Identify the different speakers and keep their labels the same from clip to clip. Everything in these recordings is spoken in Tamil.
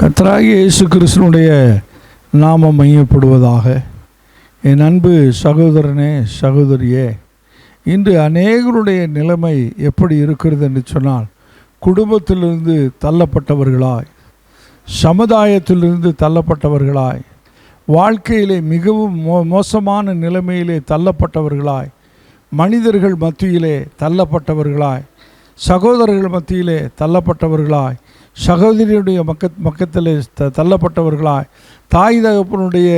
Speaker 1: கர்த்தராகிய இயேசு கிறிஸ்துவினுடைய நாமம் மையப்படுவதாக. என் அன்பு சகோதரனே, சகோதரியே, இன்று அநேகருடைய நிலைமை எப்படி இருக்கிறது என்று சொன்னால், குடும்பத்திலிருந்து தள்ளப்பட்டவர்களாய், சமுதாயத்திலிருந்து தள்ளப்பட்டவர்களாய், வாழ்க்கையிலே மிகவும் மோசமான நிலைமையிலே தள்ளப்பட்டவர்களாய், மனிதர்கள் மத்தியிலே தள்ளப்பட்டவர்களாய், சகோதரர்கள் மத்தியிலே தள்ளப்பட்டவர்களாய், சகோதரியுடைய பக்கத்திலே தள்ளப்பட்டவர்களாய், தாய் தகப்பனுடைய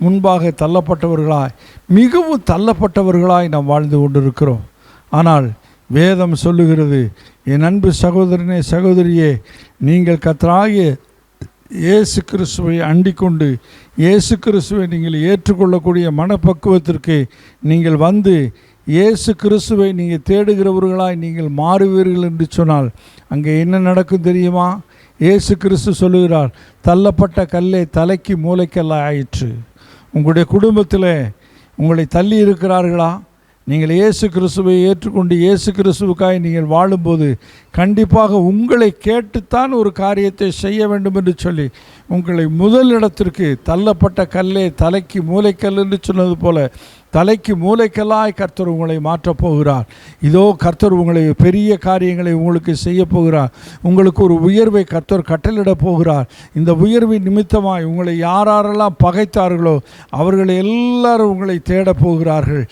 Speaker 1: முன்பாக தள்ளப்பட்டவர்களாய், மிகவும் தள்ளப்பட்டவர்களாய் நாம் வாழ்ந்து கொண்டிருக்கிறோம். ஆனால் வேதம் சொல்லுகிறது, என் அன்பு சகோதரனே, சகோதரியே, நீங்கள் கர்த்தராகிய இயேசு கிறிஸ்துவை அண்டிக்கொண்டு இயேசு கிறிஸ்துவை நீங்கள் ஏற்றுக்கொள்ளக்கூடிய மனப்பக்குவத்திற்கு நீங்கள் வந்து இயேசு கிறிஸ்துவை நீங்கள் தேடுகிறவர்களாய் நீங்கள் மாறுவீர்கள் என்று சொன்னால் அங்கே என்ன நடக்கும் தெரியுமா? இயேசு கிறிஸ்து சொல்லுகிறார், தள்ளப்பட்ட கல்லே தலைக்கு மூளைக்கல்ல ஆயிற்று. உங்களுடைய குடும்பத்தில் உங்களை தள்ளி இருக்கிறார்களா? நீங்கள் இயேசு கிறிஸ்துவை ஏற்றுக்கொண்டு இயேசு கிறிஸ்துவுக்காய் நீங்கள் வாழும்போது கண்டிப்பாக உங்களை கேட்டுத்தான் ஒரு காரியத்தை செய்ய வேண்டும் என்று சொல்லி உங்களை முதல் இடத்திற்கு தள்ளப்பட்ட கல்லே தலைக்கு மூளைக்கல் என்று சொன்னது போல தலைக்கு மூளைக்கல்லாய் கர்த்தர் உங்களை மாற்றப் போகிறார். இதோ கர்த்தர் உங்களை பெரிய காரியங்களை உங்களுக்கு செய்ய போகிறார். உங்களுக்கு ஒரு உயர்வை கர்த்தர் கட்டளிடப் போகிறார். இந்த உயர்வின் நிமித்தமாய் உங்களை யாரெல்லாம் பகைத்தார்களோ அவர்கள் எல்லாரும் உங்களை தேடப் போகிறார்கள்.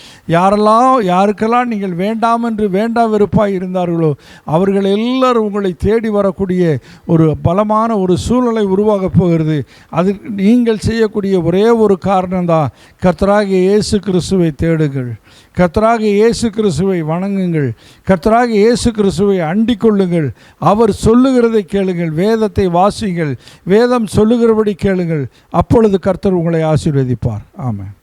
Speaker 1: யாருக்கெல்லாம் நீங்கள் வேண்டாம் என்று வேண்டாம் வெறுப்பாய் இருந்தார்களோ அவர்கள் எல்லாரும் உங்களை தேடி வரக்கூடிய ஒரு பலமான ஒரு சூழ்நிலை உருவாகப் போகிறது. அது நீங்கள் செய்யக்கூடிய ஒரே ஒரு காரணம்தான், கர்த்தராகிய இயேசு கிறிஸ்துவை தேடுங்கள், கர்த்தராகிய இயேசு கிறிஸ்துவை வணங்குங்கள், கர்த்தராகிய இயேசு கிறிஸ்துவை அண்டிக் கொள்ளுங்கள். அவர் சொல்லுகிறதை கேளுங்கள், வேதத்தை வாசியுங்கள், வேதம் சொல்லுகிறபடி கேளுங்கள். அப்பொழுது கர்த்தர் உங்களை ஆசீர்வதிப்பார். ஆமென்.